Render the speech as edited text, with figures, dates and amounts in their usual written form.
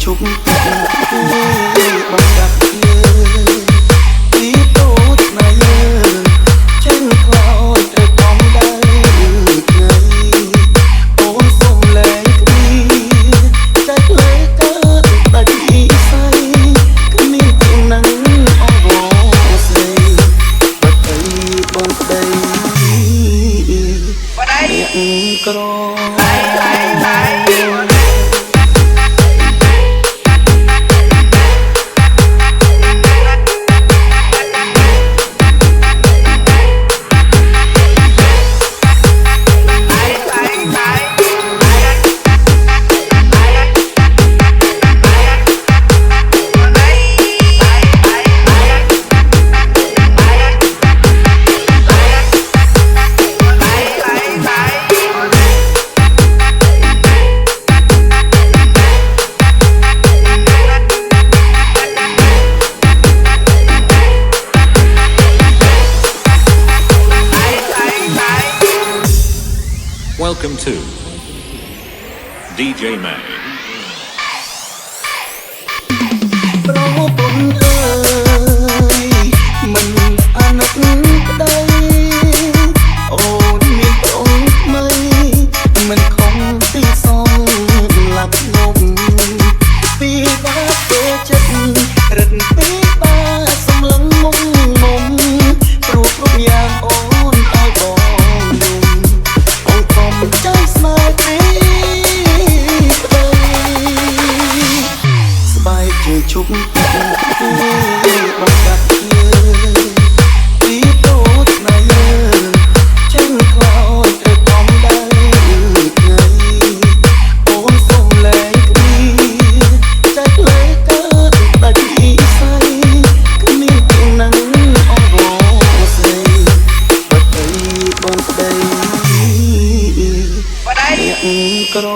ជប់បាត់ពីតូចណាយើងចេញខ្លោចត្រូវកំដៅថ្ងៃអូនសុំលែងគ្នាចាច់លើកើតដាច់ពីស្័យគ្មានជាងនឹងអងវស្រីបាត់ទៅបងប្តីអ្នកក្រWelcome to DJ May. ប្រពន្ធអើយមិនអាណិតក្តីអូនមានប្អូនថ្មីមិនខំទីសងលាប់ងំពីបាទៅចិត្តរឹតពីបាសំឡឹងមុំមុំព្រោះគ្រប់យ៉ាងអូនឲ្យបងអូនកំចៃស្នេហ៍ទេស្បែកជាជប់បាត់ពីតូចណាយើងចេញខ្លោចត្រូវកំដៅថ្ងៃអូនសុំលែងគ្នាចាច់លើកើតដាច់ពីស្័យគ្មានជាងនឹងអងវស្រីបាត់ទៅបងប្តីអ្នកក្រ